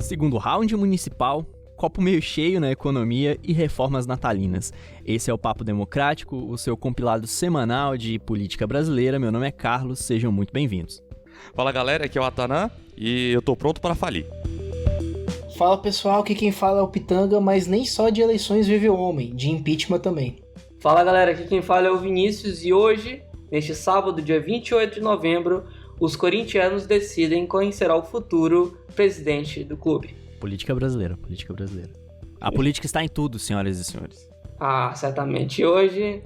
Segundo round municipal, copo meio cheio na economia e reformas natalinas. Esse é o Papo Democrático, o seu compilado semanal de política brasileira. Meu nome é Carlos, sejam muito bem-vindos. Fala galera, aqui é o Atanã e eu tô pronto para falir. Fala pessoal, aqui quem fala é o Pitanga, mas nem só de eleições vive o homem, de impeachment também. Fala galera, aqui quem fala é o Vinícius e hoje, neste sábado, dia 28 de novembro, os corintianos decidem quem será o futuro presidente do clube. Política brasileira. A política está em tudo, senhoras e senhores. Ah, certamente. Hoje...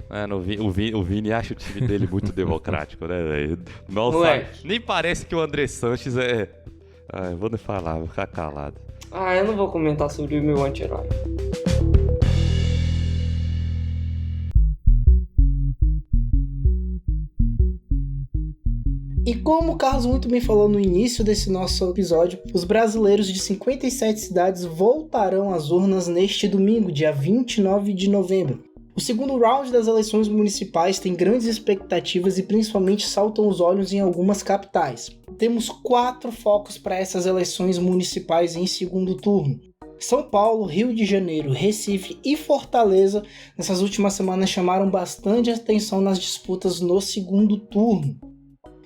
O Vini acha o time dele muito democrático, né, velho? Nossa, nem parece que o André Sanches é... eu vou nem falar, vou ficar calado. Eu não vou comentar sobre o meu anti-herói. E como o Carlos muito bem falou no início desse nosso episódio, os brasileiros de 57 cidades voltarão às urnas neste domingo, dia 29 de novembro. O segundo round das eleições municipais tem grandes expectativas e principalmente saltam os olhos em algumas capitais. Temos 4 focos para essas eleições municipais em segundo turno. São Paulo, Rio de Janeiro, Recife e Fortaleza, nessas últimas semanas chamaram bastante atenção nas disputas no segundo turno.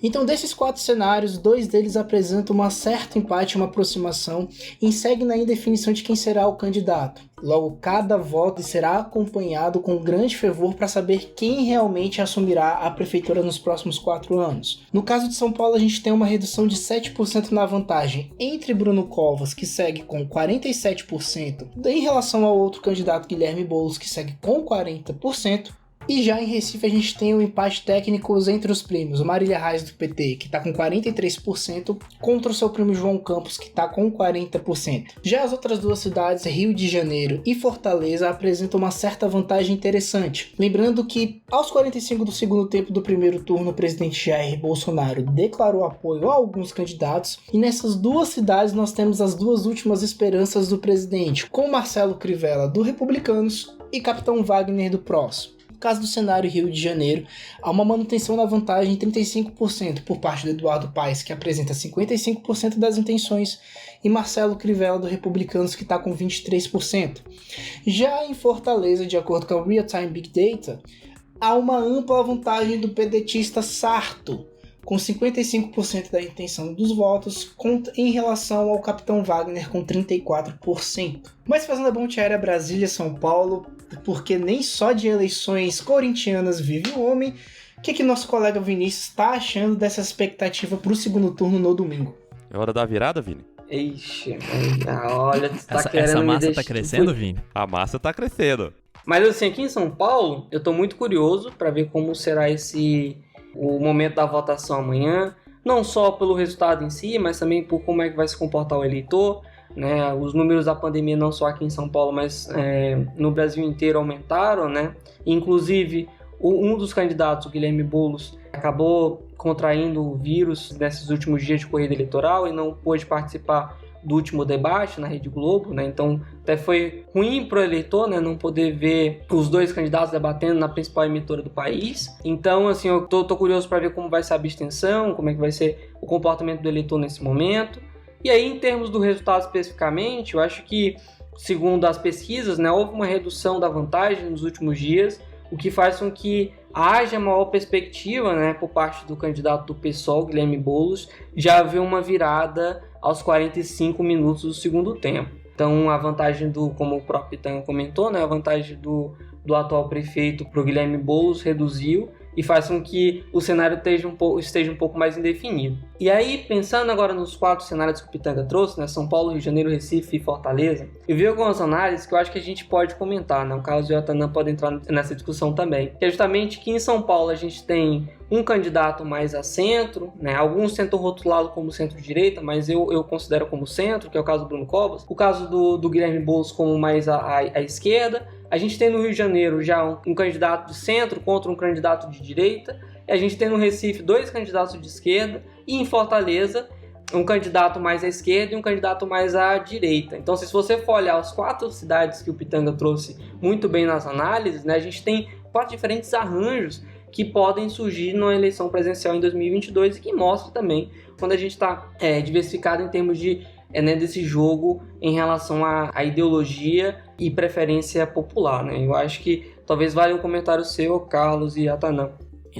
Então, desses 4 cenários, 2 deles apresentam um certo empate, uma aproximação, e seguem na indefinição de quem será o candidato. Logo, cada voto será acompanhado com grande fervor para saber quem realmente assumirá a prefeitura nos próximos 4 anos. No caso de São Paulo, a gente tem uma redução de 7% na vantagem entre Bruno Covas, que segue com 47%, em relação ao outro candidato Guilherme Boulos, que segue com 40%. E já em Recife a gente tem o empate técnico entre os primos, o Marília Reis do PT, que está com 43%, contra o seu primo João Campos, que está com 40%. Já as outras 2 cidades, Rio de Janeiro e Fortaleza, apresentam uma certa vantagem interessante. Lembrando que aos 45 do segundo tempo do primeiro turno, o presidente Jair Bolsonaro declarou apoio a alguns candidatos, e nessas 2 cidades nós temos as 2 últimas esperanças do presidente, com Marcelo Crivella do Republicanos e Capitão Wagner do PROS. No caso do cenário Rio de Janeiro, há uma manutenção da vantagem em 35% por parte do Eduardo Paes, que apresenta 55% das intenções, e Marcelo Crivella do Republicanos, que está com 23%. Já em Fortaleza, de acordo com a Real Time Big Data, há uma ampla vantagem do pedetista Sarto, com 55% da intenção dos votos, em relação ao Capitão Wagner, com 34%. Mas fazendo a ponte aérea Brasília-São Paulo, porque nem só de eleições corintianas vive o homem, o que nosso colega Vinícius está achando dessa expectativa para o segundo turno no domingo? É hora da virada, Vini? Ixi, olha, você tá querendo essa me massa deixar... tá crescendo, Vini? A massa tá crescendo. Mas assim, aqui em São Paulo, eu tô muito curioso para ver como será o momento da votação amanhã, não só pelo resultado em si, mas também por como é que vai se comportar o eleitor, né? Os números da pandemia não só aqui em São Paulo, mas no Brasil inteiro aumentaram, né? Inclusive, um dos candidatos, o Guilherme Boulos, acabou contraindo o vírus nesses últimos dias de corrida eleitoral e não pôde participar do último debate na Rede Globo, né? Então até foi ruim para o eleitor, né, não poder ver os 2 candidatos debatendo na principal emissora do país. Então, assim, eu tô curioso para ver como vai ser a abstenção, como é que vai ser o comportamento do eleitor nesse momento. E aí, em termos do resultado especificamente, eu acho que, segundo as pesquisas, né, houve uma redução da vantagem nos últimos dias, o que faz com que haja maior perspectiva, né, por parte do candidato do PSOL, Guilherme Boulos, já haver uma virada aos 45 minutos do segundo tempo. Então, a vantagem como o próprio Pitanga comentou, né, a vantagem do atual prefeito para o Guilherme Boulos reduziu e faz com que o cenário esteja um pouco mais indefinido. E aí, pensando agora nos 4 cenários que o Pitanga trouxe, né, São Paulo, Rio de Janeiro, Recife e Fortaleza, eu vi algumas análises que eu acho que a gente pode comentar, né? O Carlos e o Atanã podem entrar nessa discussão também. Que é justamente que em São Paulo a gente tem um candidato mais a centro, né? Alguns tentam rotulá-lo como centro-direita, mas eu considero como centro, que é o caso do Bruno Covas. O caso do Guilherme Boulos como mais à esquerda. A gente tem no Rio de Janeiro já um candidato de centro contra um candidato de direita. E a gente tem no Recife 2 candidatos de esquerda. E em Fortaleza, um candidato mais à esquerda e um candidato mais à direita. Então, se você for olhar as 4 cidades que o Pitanga trouxe muito bem nas análises, né, a gente tem 4 diferentes arranjos que podem surgir na eleição presidencial em 2022 e que mostra também quando a gente está diversificado em termos de né, desse jogo em relação à ideologia e preferência popular, né? Eu acho que talvez valha um comentário seu, Carlos e Atanã.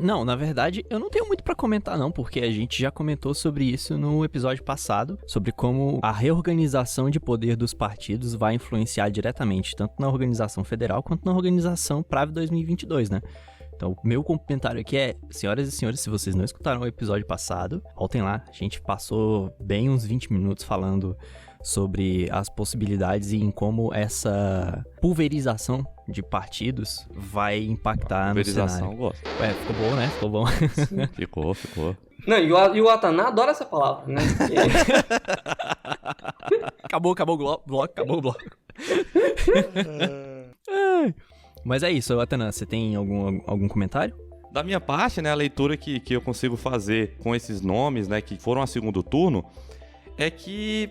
Não, na verdade, eu não tenho muito pra comentar não, porque a gente já comentou sobre isso no episódio passado, sobre como a reorganização de poder dos partidos vai influenciar diretamente, tanto na organização federal quanto na organização PRAV 2022, né? Então, o meu comentário aqui é, senhoras e senhores, se vocês não escutaram o episódio passado, voltem lá, a gente passou bem uns 20 minutos falando sobre as possibilidades e em como essa pulverização de partidos vai impactar no cenário. Gosto. Ficou bom, né? Ficou bom. Ficou. Não, e o Atanã adora essa palavra, né? Acabou o bloco. Mas é isso, Atanã, você tem algum comentário? Da minha parte, né, a leitura que eu consigo fazer com esses nomes, né, que foram a segundo turno, é que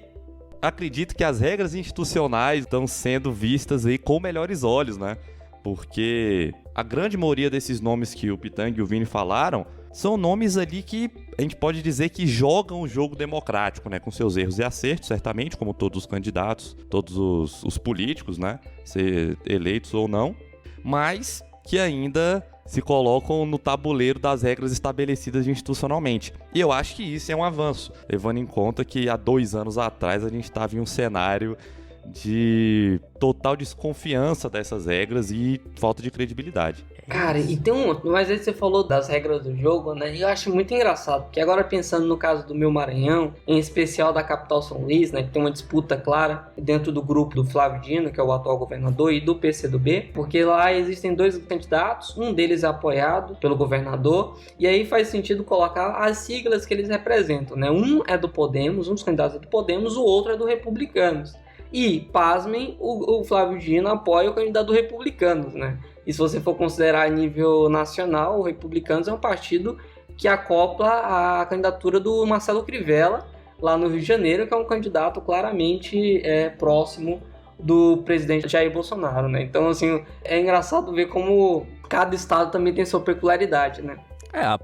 acredito que as regras institucionais estão sendo vistas aí com melhores olhos, né? Porque a grande maioria desses nomes que o Pitanga e o Vini falaram são nomes ali que a gente pode dizer que jogam o jogo democrático, né? Com seus erros e acertos, certamente, como todos os candidatos, todos os políticos, né? Ser eleitos ou não, mas que ainda se colocam no tabuleiro das regras estabelecidas institucionalmente. E eu acho que isso é um avanço, levando em conta que há 2 anos atrás a gente estava em um cenário de total desconfiança dessas regras e falta de credibilidade. Cara, e tem mas aí você falou das regras do jogo, né? E eu acho muito engraçado, porque agora pensando no caso do meu Maranhão, em especial da capital São Luís, né? Que tem uma disputa clara dentro do grupo do Flávio Dino, que é o atual governador, e do PCdoB, porque lá existem 2 candidatos, um deles é apoiado pelo governador, e aí faz sentido colocar as siglas que eles representam, né? Um é do Podemos, um dos candidatos é do Podemos, o outro é do Republicanos. E, pasmem, o Flávio Dino apoia o candidato do Republicanos, né? E se você for considerar a nível nacional, o Republicanos é um partido que acopla a candidatura do Marcelo Crivella, lá no Rio de Janeiro, que é um candidato claramente próximo do presidente Jair Bolsonaro, né? Então, assim, é engraçado ver como cada estado também tem sua peculiaridade, né?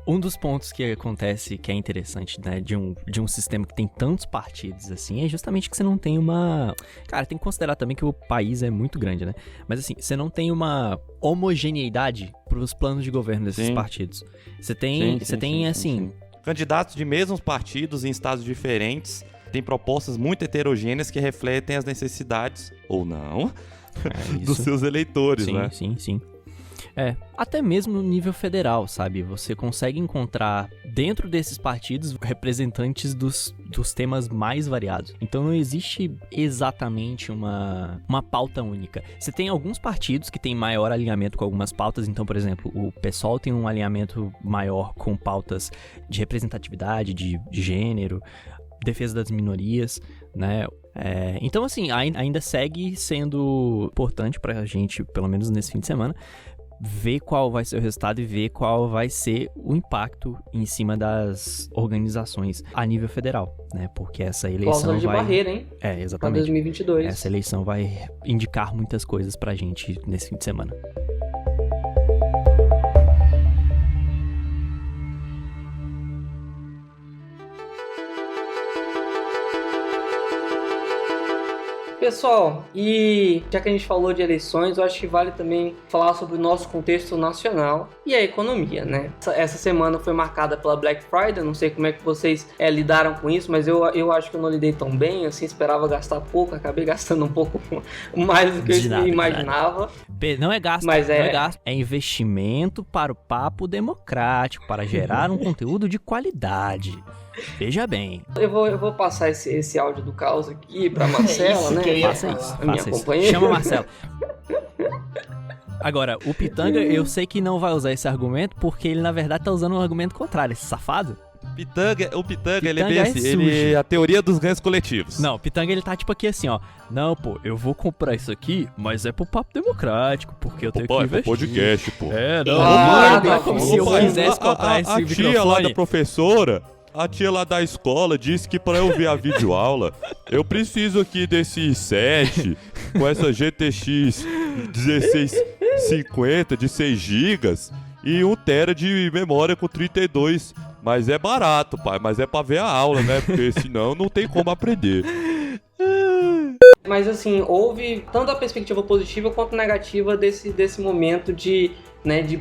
Um dos pontos que acontece, que é interessante, né, de um sistema que tem tantos partidos, assim, é justamente que você não tem uma... Cara, tem que considerar também que o país é muito grande, né? Mas, assim, você não tem uma homogeneidade para os planos de governo desses partidos. Você tem, sim. Candidatos de mesmos partidos em estados diferentes têm propostas muito heterogêneas que refletem as necessidades, ou não, dos seus eleitores, né? Sim. Até mesmo no nível federal, sabe? Você consegue encontrar dentro desses partidos representantes dos temas mais variados. Então não existe exatamente uma pauta única. Você tem alguns partidos que têm maior alinhamento com algumas pautas. Então, por exemplo, o PSOL tem um alinhamento maior com pautas de representatividade, de gênero, defesa das minorias, né? Então, assim, ainda segue sendo importante pra gente, pelo menos nesse fim de semana, ver qual vai ser o resultado e ver qual vai ser o impacto em cima das organizações a nível federal, né? Porque essa eleição cláusula de barreira, hein? Exatamente. Para 2022. Essa eleição vai indicar muitas coisas pra gente nesse fim de semana. Pessoal, e já que a gente falou de eleições, eu acho que vale também falar sobre o nosso contexto nacional e a economia, né? Essa semana foi marcada pela Black Friday, não sei como é que vocês lidaram com isso, mas eu acho que eu não lidei tão bem, assim, esperava gastar pouco, acabei gastando um pouco mais do que eu imaginava. Não é gasto, mas não é gasto, é investimento para o papo democrático, para gerar um conteúdo de qualidade. Veja bem. Eu vou passar esse áudio do caos aqui pra Marcela, né? Faça isso. Minha companheira. Chama a Marcela. Agora, o Pitanga, eu sei que não vai usar esse argumento, porque ele, na verdade, tá usando um argumento contrário, esse safado. O Pitanga, ele é bem assim, ele é a teoria dos ganhos coletivos. Não, o Pitanga, ele tá tipo aqui assim, ó. Não, pô, eu vou comprar isso aqui, mas é pro papo democrático, porque eu tenho que investir. É podcast, pô. Não é como se eu quisesse comprar esse microfone. A tia lá da professora... A tia lá da escola disse que pra eu ver a videoaula, eu preciso aqui desse set com essa GTX 1650 de 6 GB e 1 TB de memória com 32. Mas é barato, pai, mas é pra ver a aula, né? Porque senão não tem como aprender. Mas assim, houve tanto a perspectiva positiva quanto negativa desse momento de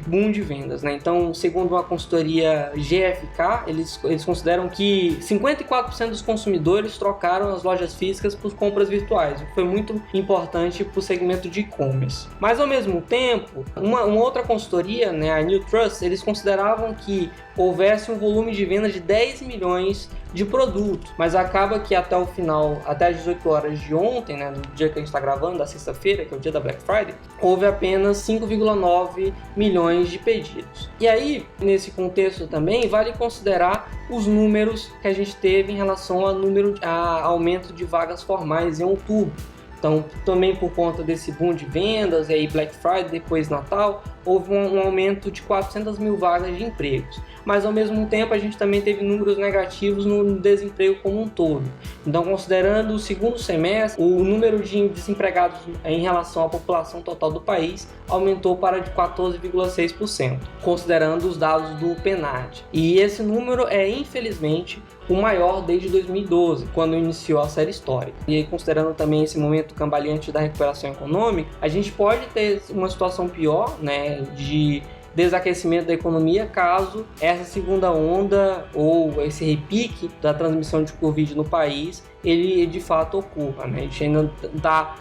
boom de vendas, né? Então, segundo uma consultoria GfK, eles consideram que 54% dos consumidores trocaram as lojas físicas por compras virtuais, o que foi muito importante para o segmento de e-commerce. Mas, ao mesmo tempo, uma outra consultoria, né, a New Trust, eles consideravam que houvesse um volume de venda de 10 milhões de produtos, mas acaba que até o final, até as 18 horas de ontem, né, do dia que a gente está gravando, da sexta-feira, que é o dia da Black Friday, houve apenas 5,9 milhões de pedidos. E aí, nesse contexto também, vale considerar os números que a gente teve em relação a aumento de vagas formais em outubro. Então, também por conta desse boom de vendas, e aí Black Friday, depois Natal, houve um aumento de 400 mil vagas de empregos. Mas, ao mesmo tempo, a gente também teve números negativos no desemprego como um todo. Então, considerando o segundo semestre, o número de desempregados em relação à população total do país aumentou para de 14,6%, considerando os dados do PNAD. E esse número é, infelizmente, o maior desde 2012, quando iniciou a série histórica. E aí, considerando também esse momento cambaleante da recuperação econômica, a gente pode ter uma situação pior, né, de desaquecimento da economia caso essa segunda onda ou esse repique da transmissão de Covid no país ele de fato ocorra, né? A gente ainda está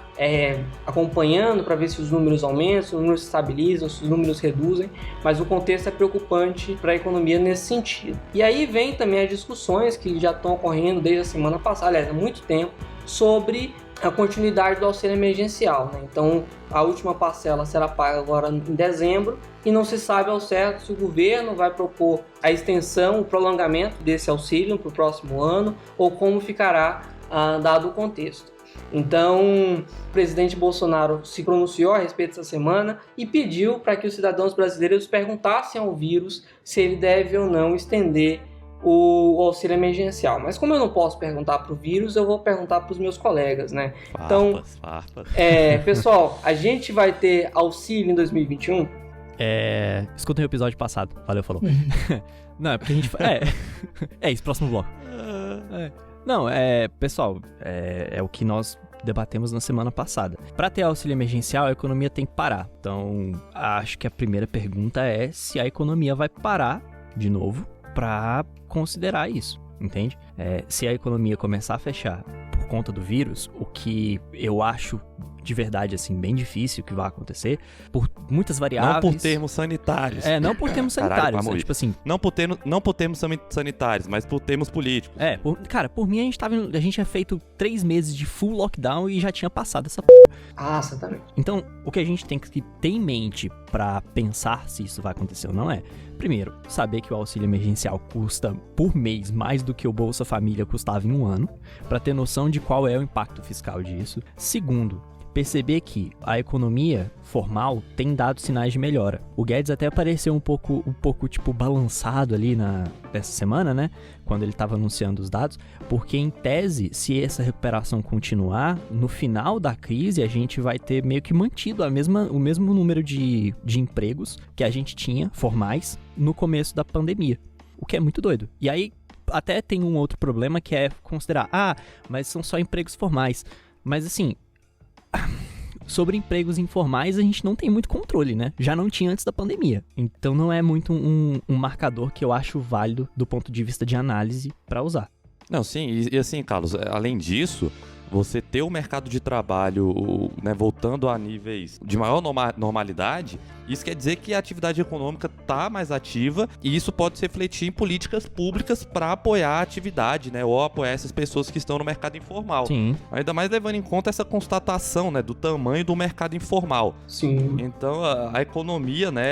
acompanhando para ver se os números aumentam, se os números se estabilizam, se os números reduzem, mas o contexto é preocupante para a economia nesse sentido. E aí vem também as discussões que já estão ocorrendo desde a semana passada, aliás, há muito tempo, sobre a continuidade do auxílio emergencial, né? Então, a última parcela será paga agora em dezembro e não se sabe ao certo se o governo vai propor a extensão, o prolongamento desse auxílio para o próximo ano ou como ficará dado o contexto. Então, o presidente Bolsonaro se pronunciou a respeito dessa semana e pediu para que os cidadãos brasileiros perguntassem ao vírus se ele deve ou não estender o auxílio emergencial. Mas como eu não posso perguntar para o vírus, eu vou perguntar para os meus colegas, né? Então, pessoal, a gente vai ter auxílio em 2021? Escutem o episódio passado. Valeu, falou. Não, é porque a gente... isso, próximo bloco. Não, pessoal, é o que nós debatemos na semana passada. Para ter auxílio emergencial, a economia tem que parar. Então, acho que a primeira pergunta é se a economia vai parar de novo para considerar isso, entende? Se a economia começar a fechar por conta do vírus, o que eu acho de verdade, assim, bem difícil que vai acontecer, por muitas variáveis... Não por termos sanitários. Não por termos sanitários. Caralho, tipo assim... Não por termos sanitários, mas por termos políticos. Por mim, a gente tinha feito 3 meses de full lockdown e já tinha passado essa exatamente. Então, o que a gente tem que ter em mente pra pensar se isso vai acontecer ou não primeiro, saber que o auxílio emergencial custa por mês mais do que o Bolsa Família custava em um ano, pra ter noção de qual é o impacto fiscal disso. Segundo, perceber que a economia formal tem dado sinais de melhora. O Guedes até apareceu um pouco tipo balançado ali nessa semana, né? Quando ele estava anunciando os dados, porque em tese, se essa recuperação continuar, no final da crise a gente vai ter meio que mantido o mesmo número de empregos que a gente tinha, formais, no começo da pandemia. O que é muito doido. E aí, até tem um outro problema que é considerar, mas são só empregos formais. Mas assim... Sobre empregos informais, a gente não tem muito controle, né? Já não tinha antes da pandemia. Então não é muito um marcador que eu acho válido do ponto de vista de análise para usar. Não, sim, e assim, Carlos, além disso, você ter o mercado de trabalho, né, voltando a níveis de maior normalidade, isso quer dizer que a atividade econômica está mais ativa e isso pode se refletir em políticas públicas para apoiar a atividade, né, ou apoiar essas pessoas que estão no mercado informal. Sim. Ainda mais levando em conta essa constatação, né, do tamanho do mercado informal. Sim. Então a economia, né,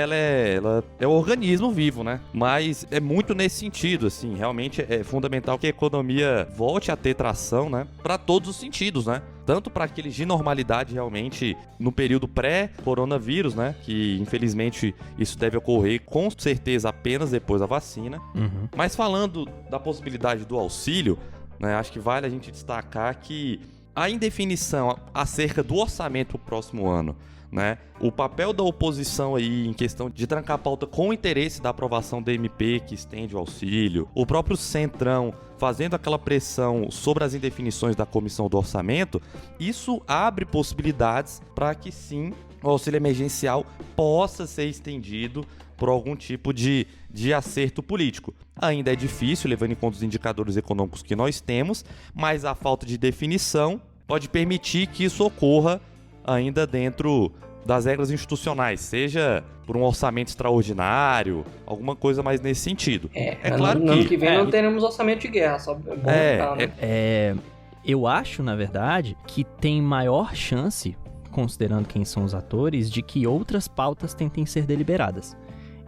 ela é um organismo vivo, né, mas é muito nesse sentido, assim, realmente é fundamental que a economia volte a ter tração, né, para todos os sentidos, né? Tanto para aqueles de normalidade realmente no período pré-coronavírus, né? Que infelizmente isso deve ocorrer com certeza apenas depois da vacina. Uhum. Mas falando da possibilidade do auxílio, né? Acho que vale a gente destacar que a indefinição acerca do orçamento para o próximo ano, né? O papel da oposição aí em questão de trancar a pauta com o interesse da aprovação da MP que estende o auxílio, o próprio Centrão fazendo aquela pressão sobre as indefinições da Comissão do Orçamento, isso abre possibilidades para que sim o auxílio emergencial possa ser estendido por algum tipo de acerto político. Ainda é difícil, levando em conta os indicadores econômicos que nós temos, mas a falta de definição pode permitir que isso ocorra ainda dentro das regras institucionais, seja por um orçamento extraordinário, alguma coisa mais nesse sentido. É claro que... No ano que vem não teremos orçamento de guerra, só é bom lembrar, né? Eu acho, na verdade, que tem maior chance, considerando quem são os atores, de que outras pautas tentem ser deliberadas.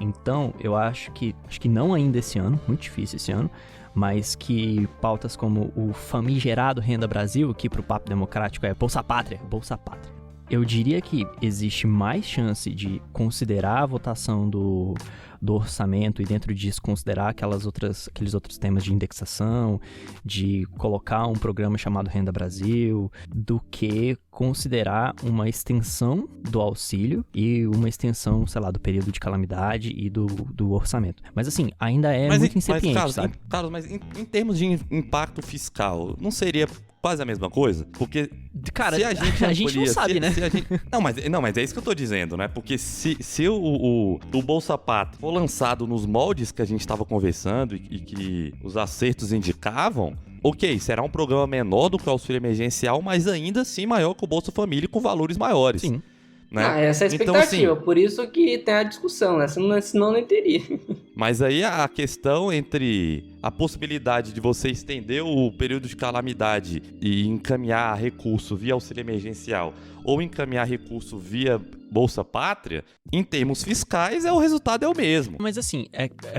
Então, eu acho que não ainda esse ano, muito difícil esse ano, mas que pautas como o famigerado Renda Brasil, que pro Papo Democrático é Bolsa Pátria. Eu diria que existe mais chance de considerar a votação do orçamento e dentro disso considerar aqueles outros temas de indexação, de colocar um programa chamado Renda Brasil, do que considerar uma extensão do auxílio e uma extensão, sei lá, do período de calamidade e do orçamento. Mas assim, ainda é muito incipiente, sabe? Carlos, mas em termos de impacto fiscal, não seria quase a mesma coisa? Porque, cara, se a gente não sabe, né? Não, mas é isso que eu tô dizendo, né? Porque se o Bolsa Pátria for lançado nos moldes que a gente estava conversando e que os acertos indicavam, ok, será um programa menor do que o auxílio emergencial, mas ainda assim maior que o Bolsa Família com valores maiores. Sim. Né? Essa é a expectativa, então, assim, por isso que tem a discussão, né? Senão nem teria. Mas aí a questão entre a possibilidade de você estender o período de calamidade e encaminhar recurso via auxílio emergencial ou encaminhar recurso via Bolsa Pátria, em termos fiscais, o resultado é o mesmo. Mas assim,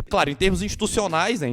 claro, em termos institucionais,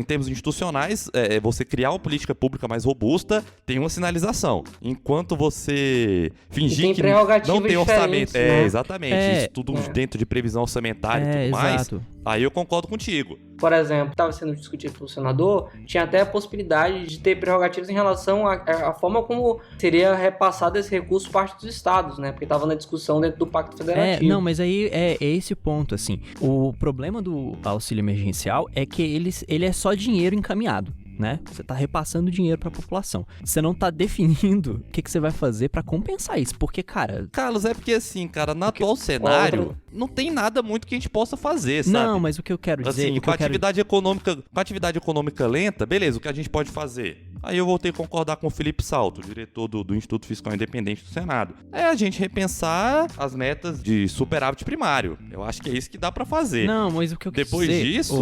você criar uma política pública mais robusta, tem uma sinalização. Enquanto você fingir que não tem orçamento... Né? Exatamente. Isso tudo dentro de previsão orçamentária e tudo mais. Exato. Aí eu concordo contigo. Por exemplo, estava sendo discutido pelo senador, tinha até a possibilidade de ter prerrogativas em relação à forma como seria repassado esse recurso parte dos estados, né? Porque estava na discussão dentro do Pacto Federativo. Não, mas aí é esse o ponto, assim. O problema do auxílio emergencial é que ele é só dinheiro encaminhado, né? Você tá repassando dinheiro pra população. Você não tá definindo o que você vai fazer pra compensar isso, porque, cara... Carlos, é porque assim, cara, no atual cenário, não tem nada muito que a gente possa fazer, sabe? Não, mas o que eu quero dizer... Assim, com a atividade econômica lenta, beleza, o que a gente pode fazer? Aí eu voltei a concordar com o Felipe Salto, diretor do Instituto Fiscal Independente do Senado. É a gente repensar as metas de superávit primário. Eu acho que é isso que dá pra fazer. Não, mas o que eu quis dizer... Depois disso...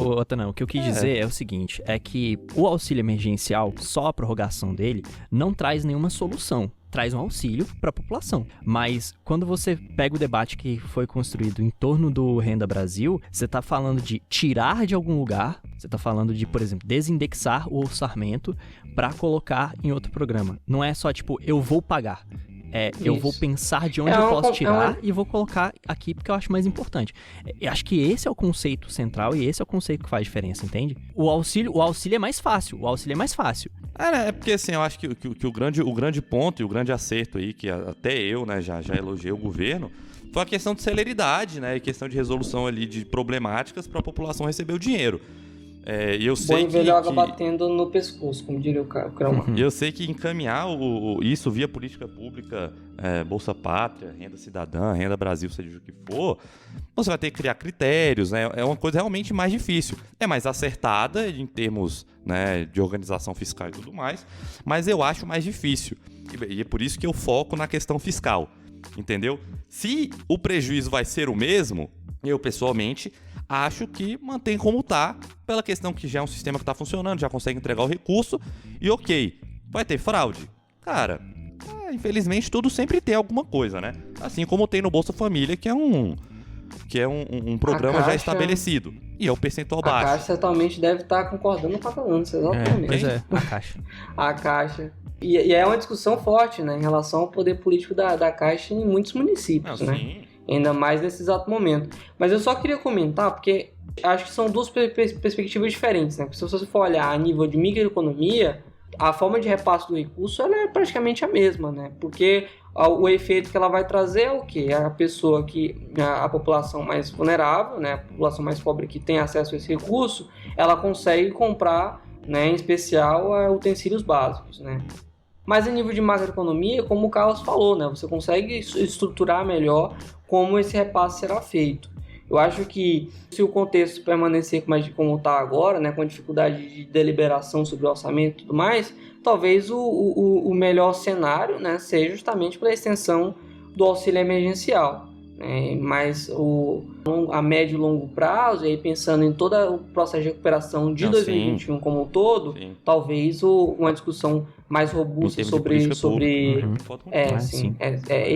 o que eu quis dizer é o seguinte, é que o auxílio emergencial, só a prorrogação dele, não traz nenhuma solução. Traz um auxílio para a população. Mas quando você pega o debate que foi construído em torno do Renda Brasil, você está falando de tirar de algum lugar, você está falando de, por exemplo, desindexar o orçamento para colocar em outro programa. Não é só tipo, eu vou pagar. Eu vou pensar de onde eu posso tirar e vou colocar aqui porque eu acho mais importante. Eu acho que esse é o conceito central e esse é o conceito que faz diferença, entende? O auxílio é mais fácil. É porque assim, eu acho que o grande ponto e o grande acerto aí, que até eu, né, já elogiei o governo, foi a questão de celeridade, né, e questão de resolução ali de problemáticas para a população receber o dinheiro. E eu sei que... velho água batendo no pescoço, como diria o Cromar. E eu sei que encaminhar isso via política pública, Bolsa Pátria, Renda Cidadã, Renda Brasil, seja o que for, você vai ter que criar critérios, né? É uma coisa realmente mais difícil. É mais acertada em termos, né, de organização fiscal e tudo mais, mas eu acho mais difícil. E é por isso que eu foco na questão fiscal, entendeu? Se o prejuízo vai ser o mesmo, eu pessoalmente... acho que mantém como tá, pela questão que já é um sistema que tá funcionando, já consegue entregar o recurso, e ok, vai ter fraude? Cara, infelizmente tudo sempre tem alguma coisa, né? Assim como tem no Bolsa Família, que é um programa já estabelecido, e é o percentual baixo. A Caixa certamente deve estar concordando com a Fernandes, exatamente. Pois é, a Caixa. A Caixa. E é uma discussão forte, né, em relação ao poder político da Caixa em muitos municípios, né? Sim. Ainda mais nesse exato momento. Mas eu só queria comentar, porque acho que são duas perspectivas diferentes, né? Porque se você for olhar a nível de microeconomia, a forma de repasse do recurso ela é praticamente a mesma, né? Porque o efeito que ela vai trazer é o quê? A pessoa a população mais vulnerável, né? A população mais pobre que tem acesso a esse recurso, ela consegue comprar, né, em especial utensílios básicos, né? Mas a nível de macroeconomia, como o Carlos falou, né, você consegue estruturar melhor como esse repasse será feito. Eu acho que se o contexto permanecer como está agora, né, com a dificuldade de deliberação sobre o orçamento e tudo mais, talvez o melhor cenário, né, seja justamente pela extensão do auxílio emergencial. Mas a médio e longo prazo, e aí pensando em todo o processo de recuperação de 2021 como um todo, talvez uma discussão mais robusta sobre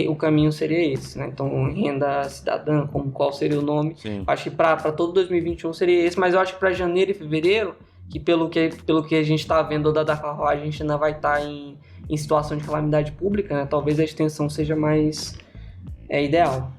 o caminho seria esse, né? Então, renda cidadã, qual seria o nome? Sim. Acho que para todo 2021 seria esse, mas eu acho que para janeiro e fevereiro, que pelo que a gente está vendo da carruagem, a gente ainda vai estar em situação de calamidade pública, né? Talvez a extensão seja mais ideal.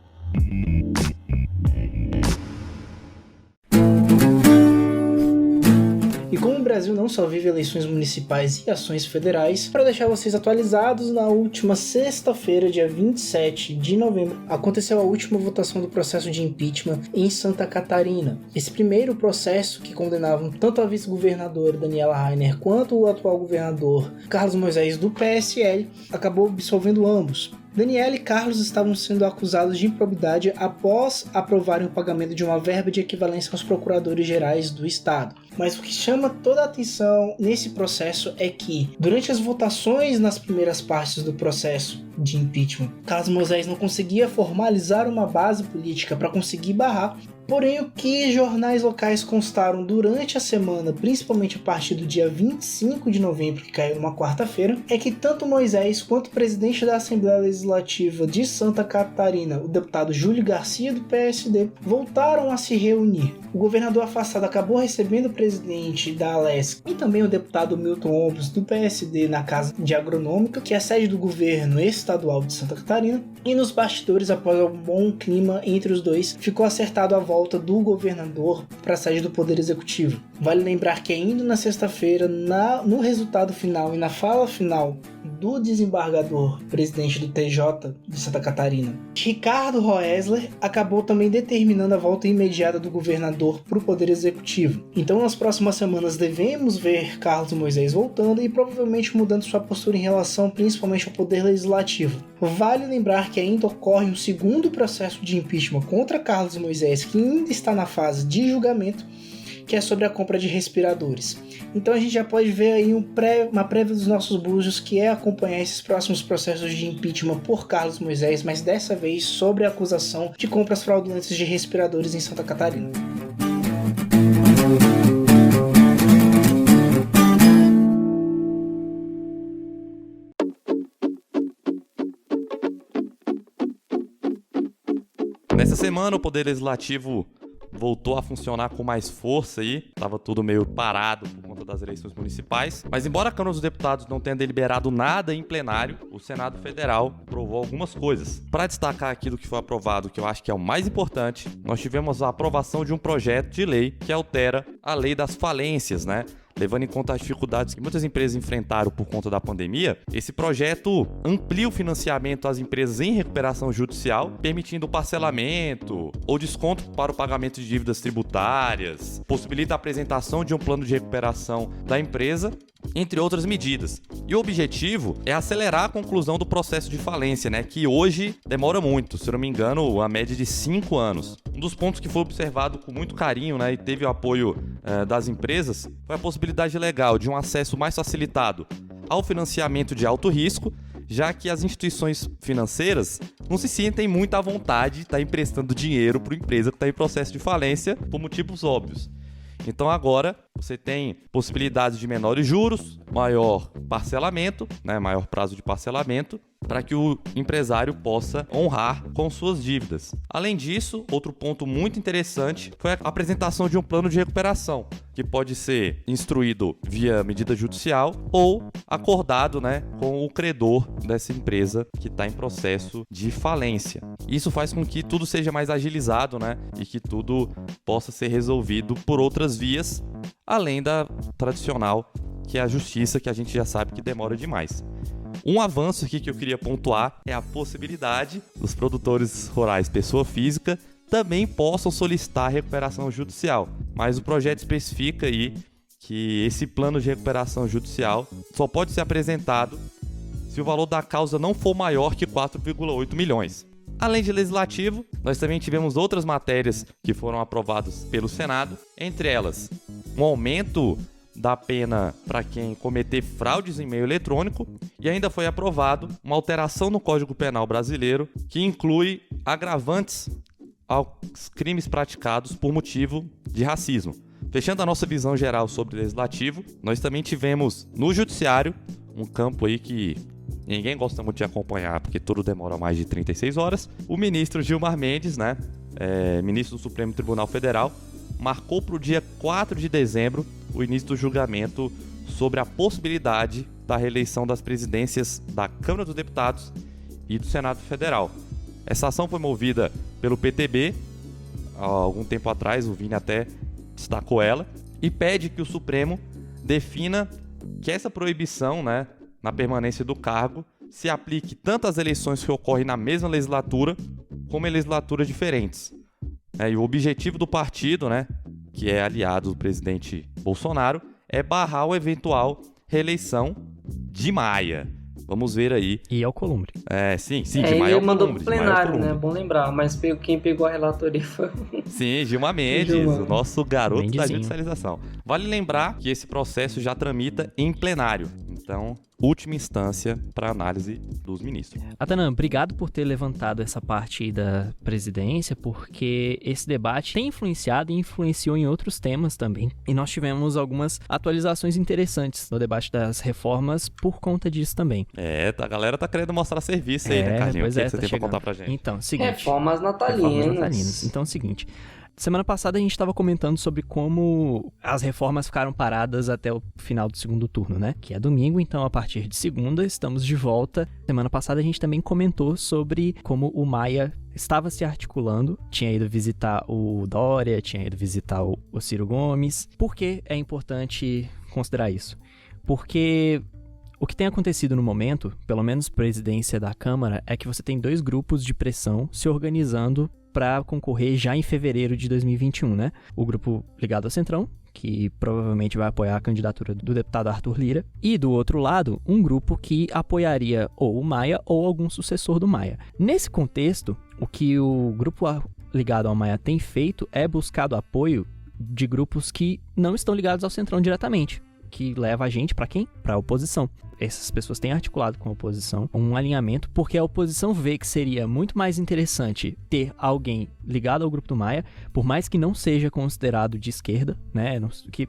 E como o Brasil não só vive eleições municipais e ações federais, para deixar vocês atualizados, na última sexta-feira, dia 27 de novembro, aconteceu a última votação do processo de impeachment em Santa Catarina. Esse primeiro processo, que condenavam tanto a vice-governadora Daniela Rainer quanto o atual governador Carlos Moisés do PSL, acabou absolvendo ambos. Daniela e Carlos estavam sendo acusados de improbidade após aprovarem o pagamento de uma verba de equivalência aos procuradores gerais do estado. Mas o que chama toda a atenção nesse processo é que, durante as votações nas primeiras partes do processo de impeachment, Carlos Moisés não conseguia formalizar uma base política para conseguir barrar. Porém, o que jornais locais constaram durante a semana, principalmente a partir do dia 25 de novembro, que caiu numa quarta-feira, é que tanto Moisés quanto o presidente da Assembleia Legislativa de Santa Catarina, o deputado Júlio Garcia, do PSD, voltaram a se reunir. O governador afastado acabou recebendo o presidente da Alesc e também o deputado Milton Ombros, do PSD, na Casa de Agronômica, que é a sede do governo estadual de Santa Catarina, e nos bastidores, após um bom clima entre os dois, ficou acertado a volta do governador para a sede do Poder Executivo. Vale lembrar que ainda na sexta-feira, no resultado final e na fala final do desembargador, presidente do TJ de Santa Catarina, Ricardo Roesler, acabou também determinando a volta imediata do governador para o Poder Executivo. Então, nas próximas semanas devemos ver Carlos Moisés voltando e provavelmente mudando sua postura em relação principalmente ao Poder Legislativo. Vale lembrar que ainda ocorre um segundo processo de impeachment contra Carlos Moisés, que ainda está na fase de julgamento, que é sobre a compra de respiradores. Então a gente já pode ver aí uma prévia dos nossos búzios, que é acompanhar esses próximos processos de impeachment por Carlos Moisés, mas dessa vez sobre a acusação de compras fraudulentas de respiradores em Santa Catarina. Nessa semana, o Poder Legislativo voltou a funcionar com mais força aí. Tava tudo meio parado por conta das eleições municipais. Mas embora a Câmara dos Deputados não tenha deliberado nada em plenário, o Senado Federal aprovou algumas coisas. Para destacar aquilo que foi aprovado, que eu acho que é o mais importante, nós tivemos a aprovação de um projeto de lei que altera a lei das falências, né? Levando em conta as dificuldades que muitas empresas enfrentaram por conta da pandemia, esse projeto amplia o financiamento às empresas em recuperação judicial, permitindo parcelamento ou desconto para o pagamento de dívidas tributárias, possibilita a apresentação de um plano de recuperação da empresa, entre outras medidas. E o objetivo é acelerar a conclusão do processo de falência, né, que hoje demora muito, se eu não me engano, a média de 5 anos. Um dos pontos que foi observado com muito carinho, né, e teve o apoio das empresas, foi a possibilidade legal de um acesso mais facilitado ao financiamento de alto risco, já que as instituições financeiras não se sentem muito à vontade de estar emprestando dinheiro para uma empresa que está em processo de falência por motivos óbvios. Então agora você tem possibilidades de menores juros, maior parcelamento, né, maior prazo de parcelamento, para que o empresário possa honrar com suas dívidas. Além disso, outro ponto muito interessante foi a apresentação de um plano de recuperação, que pode ser instruído via medida judicial ou acordado, né, com o credor dessa empresa que está em processo de falência. Isso faz com que tudo seja mais agilizado, né, e que tudo possa ser resolvido por outras vias, além da tradicional que é a justiça, que a gente já sabe que demora demais. Um avanço aqui que eu queria pontuar é a possibilidade dos produtores rurais pessoa física também possam solicitar recuperação judicial, mas o projeto especifica aí que esse plano de recuperação judicial só pode ser apresentado se o valor da causa não for maior que 4,8 milhões. Além de legislativo, nós também tivemos outras matérias que foram aprovadas pelo Senado, entre elas um aumento da pena para quem cometer fraudes em meio eletrônico e ainda foi aprovado uma alteração no Código Penal brasileiro que inclui agravantes aos crimes praticados por motivo de racismo. Fechando a nossa visão geral sobre o legislativo, nós também tivemos no judiciário, um campo aí que ninguém gosta muito de acompanhar porque tudo demora mais de 36 horas, o ministro Gilmar Mendes, ministro do Supremo Tribunal Federal, marcou para o dia 4 de dezembro o início do julgamento sobre a possibilidade da reeleição das presidências da Câmara dos Deputados e do Senado Federal. Essa ação foi movida pelo PTB, há algum tempo atrás, o Vini até destacou ela, e pede que o Supremo defina que essa proibição, na permanência do cargo se aplique tanto às eleições que ocorrem na mesma legislatura como em legislaturas diferentes. E o objetivo do partido, que é aliado do presidente Bolsonaro, é barrar a eventual reeleição de Maia. Vamos ver aí. E Alcolumbre. Sim, de Maia Alcolumbre. Ele mandou pro plenário, né? Bom lembrar. Mas quem pegou a relatoria foi... Sim, Gilmar Mendes, o nosso garoto Mendezinho. Da judicialização. Vale lembrar que esse processo já tramita em plenário. Então, última instância para análise dos ministros. Atanan, obrigado por ter levantado essa parte da presidência, porque esse debate tem influenciado e influenciou em outros temas também. E nós tivemos algumas atualizações interessantes no debate das reformas por conta disso também. A galera tá querendo mostrar serviço aí, né, Carlinhos? Pois o que você tá tem chegando. pra contar pra gente? Então, seguinte. Reformas natalinas. Então é o seguinte. Semana passada a gente estava comentando sobre como as reformas ficaram paradas até o final do segundo turno, Que é domingo, então a partir de segunda estamos de volta. Semana passada a gente também comentou sobre como o Maia estava se articulando, tinha ido visitar o Dória, tinha ido visitar o Ciro Gomes. Por que é importante considerar isso? Porque o que tem acontecido no momento, pelo menos presidência da Câmara, é que você tem dois grupos de pressão se organizando para concorrer já em fevereiro de 2021, O grupo ligado ao Centrão, que provavelmente vai apoiar a candidatura do deputado Arthur Lira, e do outro lado, um grupo que apoiaria ou o Maia ou algum sucessor do Maia. Nesse contexto, o que o grupo ligado ao Maia tem feito é buscado apoio de grupos que não estão ligados ao Centrão diretamente, que leva a gente para quem? Para a oposição. Essas pessoas têm articulado com a oposição um alinhamento, porque a oposição vê que seria muito mais interessante ter alguém ligado ao grupo do Maia, por mais que não seja considerado de esquerda, que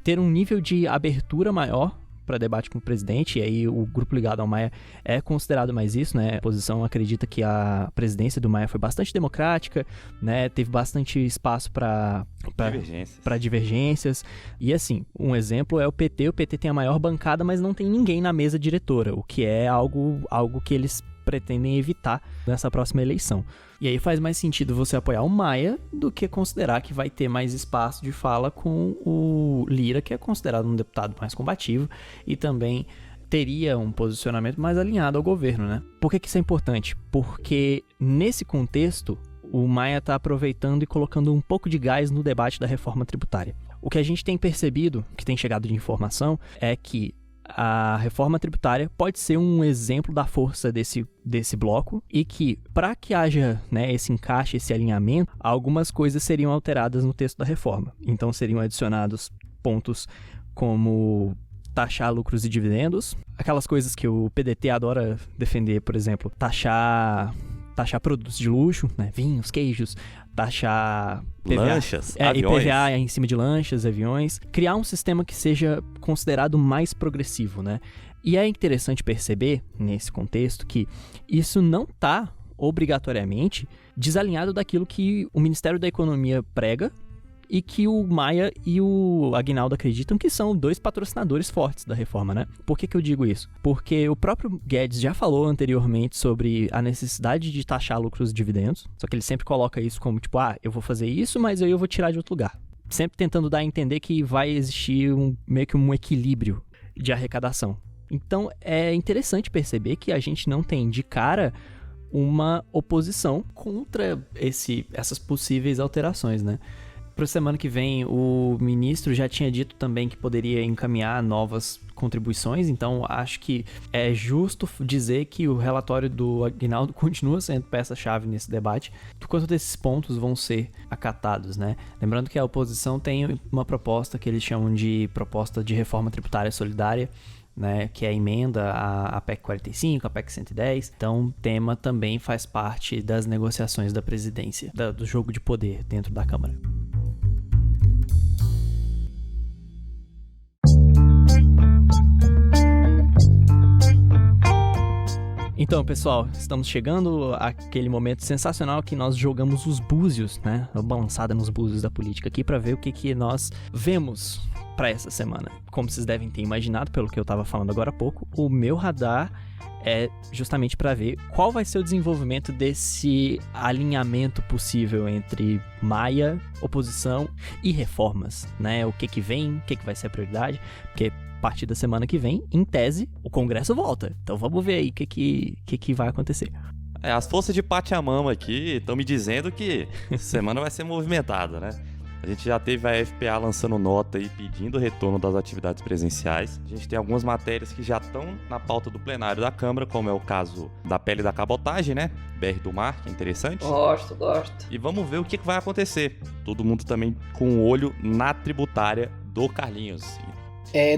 ter um nível de abertura maior para debate com o presidente, e aí o grupo ligado ao Maia é considerado mais isso, A oposição acredita que a presidência do Maia foi bastante democrática, Teve bastante espaço para divergências. E assim, um exemplo é o PT. O PT tem a maior bancada, mas não tem ninguém na mesa diretora, o que é algo que eles pretendem evitar nessa próxima eleição. E aí faz mais sentido você apoiar o Maia do que considerar que vai ter mais espaço de fala com o Lira, que é considerado um deputado mais combativo e também teria um posicionamento mais alinhado ao governo, Por que isso é importante? Porque nesse contexto, o Maia está aproveitando e colocando um pouco de gás no debate da reforma tributária. O que a gente tem percebido, que tem chegado de informação, é que a reforma tributária pode ser um exemplo da força desse bloco e que, para que haja esse encaixe, esse alinhamento, algumas coisas seriam alteradas no texto da reforma. Então, seriam adicionados pontos como taxar lucros e dividendos, aquelas coisas que o PDT adora defender, por exemplo, taxar produtos de luxo, vinhos, queijos, taxar PVA, lanchas, aviões. IPVA em cima de lanchas, aviões, criar um sistema que seja considerado mais progressivo, E é interessante perceber, nesse contexto, que isso não está obrigatoriamente desalinhado daquilo que o Ministério da Economia prega e que o Maia e o Aguinaldo acreditam que são dois patrocinadores fortes da reforma, Por que eu digo isso? Porque o próprio Guedes já falou anteriormente sobre a necessidade de taxar lucros e dividendos, só que ele sempre coloca isso como eu vou fazer isso, mas eu vou tirar de outro lugar. Sempre tentando dar a entender que vai existir meio que um equilíbrio de arrecadação. Então é interessante perceber que a gente não tem de cara uma oposição contra essas possíveis alterações, né? Para a semana que vem, o ministro já tinha dito também que poderia encaminhar novas contribuições, então acho que é justo dizer que o relatório do Aguinaldo continua sendo peça-chave nesse debate, enquanto desses pontos vão ser acatados, né? Lembrando que a oposição tem uma proposta que eles chamam de proposta de reforma tributária solidária, né, que é a emenda à PEC 45, à PEC 110. Então, o tema também faz parte das negociações da presidência, do jogo de poder dentro da Câmara. Então, pessoal, estamos chegando àquele momento sensacional que nós jogamos os búzios, né? Uma balançada nos búzios da política aqui para ver o que nós vemos para essa semana. Como vocês devem ter imaginado, pelo que eu estava falando agora há pouco, o meu radar é justamente para ver qual vai ser o desenvolvimento desse alinhamento possível entre Maia, oposição e reformas, né? O que vem, o que vai ser a prioridade, porque a partir da semana que vem, em tese, o Congresso volta. Então vamos ver aí o que vai acontecer. As forças de Pachamama aqui estão me dizendo que essa semana vai ser movimentada, né? A gente já teve a FPA lançando nota e pedindo o retorno das atividades presenciais. A gente tem algumas matérias que já estão na pauta do plenário da Câmara, como é o caso da pele da cabotagem, né? BR do Mar, que é interessante. Gosto. E vamos ver o que vai acontecer. Todo mundo também com o olho na tributária do Carlinhos.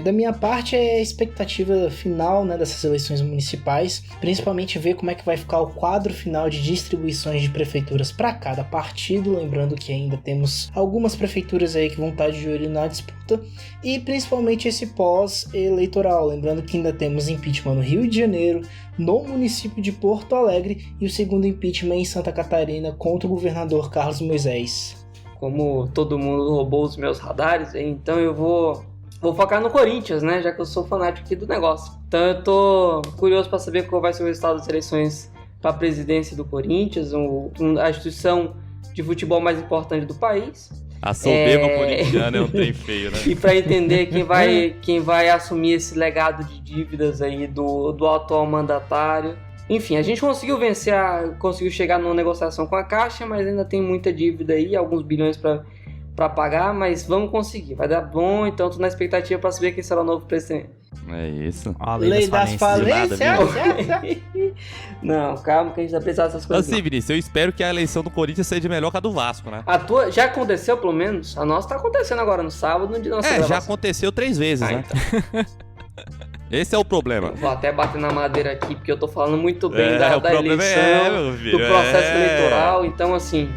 Da minha parte, é a expectativa final, né, dessas eleições municipais, principalmente ver como é que vai ficar o quadro final de distribuições de prefeituras para cada partido, lembrando que ainda temos algumas prefeituras aí que vão estar de olho na disputa, e principalmente esse pós-eleitoral, lembrando que ainda temos impeachment no Rio de Janeiro, no município de Porto Alegre, e o segundo impeachment em Santa Catarina contra o governador Carlos Moisés. Como todo mundo roubou os meus radares, então eu vou focar no Corinthians, né? Já que eu sou fanático aqui do negócio. Então eu tô curioso para saber qual vai ser o resultado das eleições para a presidência do Corinthians, a instituição de futebol mais importante do país. A soberba corintiana é um trem feio, né? E para entender quem vai assumir esse legado de dívidas aí do atual mandatário. Enfim, a gente conseguiu chegar numa negociação com a Caixa, mas ainda tem muita dívida aí, alguns bilhões para pagar, mas vamos conseguir, vai dar bom, então tô na expectativa para saber quem será o novo presidente. É isso. Lei das falências. Não, calma que a gente vai precisar dessas coisas. Assim, Vinícius, eu espero que a eleição do Corinthians seja melhor que a do Vasco, né? A tua já aconteceu, pelo menos? A nossa tá acontecendo agora no sábado, no dia da nossa gravação. Já aconteceu 3 vezes, né? Então. Esse é o problema. Eu vou até bater na madeira aqui, porque eu tô falando muito bem da eleição, meu filho, do processo eleitoral, então assim...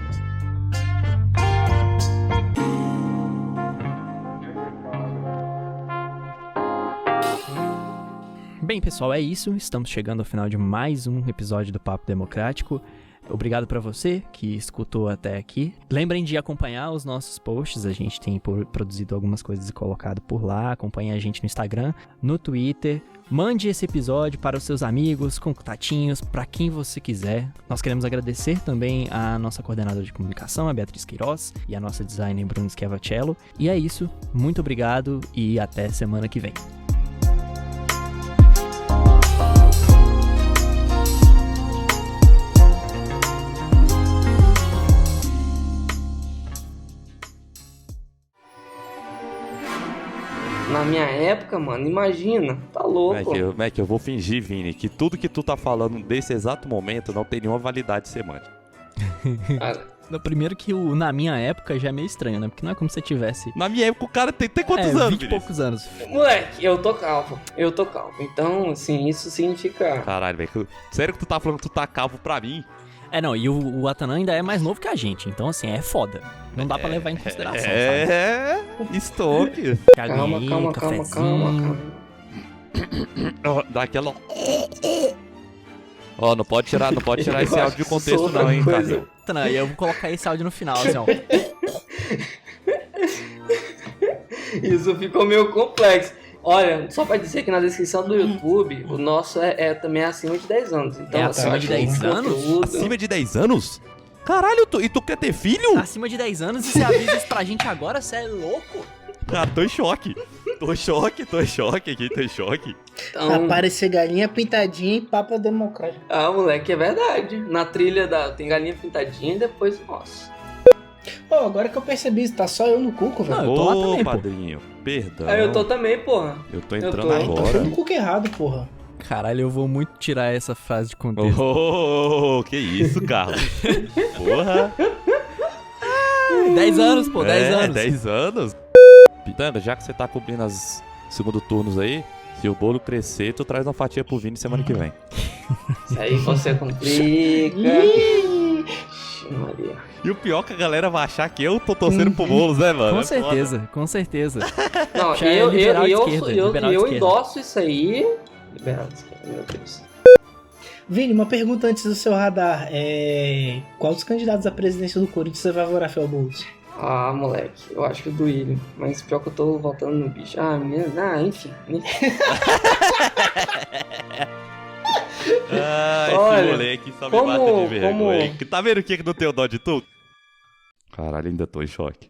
Bem, pessoal, é isso. Estamos chegando ao final de mais um episódio do Papo Democrático. Obrigado para você que escutou até aqui. Lembrem de acompanhar os nossos posts. A gente tem produzido algumas coisas e colocado por lá. Acompanhe a gente no Instagram, no Twitter. Mande esse episódio para os seus amigos, contatinhos, para quem você quiser. Nós queremos agradecer também a nossa coordenadora de comunicação, a Beatriz Queiroz, e a nossa designer, Bruno Schiavacello. E é isso. Muito obrigado e até semana que vem. Na minha época, mano, imagina, tá louco. Mac, eu vou fingir, Vini, que tudo que tu tá falando desse exato momento não tem nenhuma validade semântica. Primeiro que o na minha época já é meio estranho, né? Porque não é como se você tivesse... Na minha época o cara tem quantos anos, 20 e poucos anos. Moleque, eu tô calvo. Então, assim, isso significa... Caralho, velho. Sério que tu tá falando que tu tá calvo pra mim? Não, e o Atanã ainda é mais novo que a gente, então assim, é foda. Não dá pra levar em consideração, sabe? Estoque. Calma. Dá aquela... Ó, não pode tirar esse áudio de contexto não, hein, cara. Atanã, eu vou colocar esse áudio no final, assim, ó. Isso ficou meio complexo. Olha, só pra dizer que na descrição do YouTube, o nosso é também acima de 10 anos. Então, é acima de 10 anos? Acima de 10 anos? Caralho, e tu quer ter filho? Acima de 10 anos e você avisa isso pra gente agora? Você é louco? Cara, tô em choque. Tô em choque aqui, tô em choque. Então, Aparecer galinha pintadinha e Papa Democrático. moleque, é verdade. Na trilha tem galinha pintadinha e depois, nossa. Pô, agora que eu percebi isso, tá só eu no cuco, velho. Não, eu tô lá Ô, também, pô. padrinho, perdão. Aí eu tô também, porra. Eu tô Eu entrando tô. Tá agora. todo cuco errado, porra. Caralho, eu vou muito tirar essa frase de contexto. Oh, que isso, Carlos? Porra. 10 anos, pô, 10 anos. 10 anos. Pitanga, já que você tá cobrindo as segundo turnos aí, se o bolo crescer, tu traz uma fatia pro Vini semana que vem. Isso aí você complica. Ih, Ixi, Maria. E o pior é que a galera vai achar que eu tô torcendo pro Boulos, né, mano? Com É foda. certeza, com certeza. Não, Já é liberal de esquerda, liberal de eu esquerda. endosso isso aí. Liberal de esquerda, meu Deus. Vini, uma pergunta antes do seu radar. Qual dos candidatos à presidência do Corinthians você vai votar, Fel Boulos? Ah, moleque, eu acho que o do William. Mas pior que eu tô voltando no bicho. Enfim. Esse Olha, moleque só me como- mata de vergonha. como- Tá vendo o que não tem o dó de tu? Caralho, ainda tô em choque.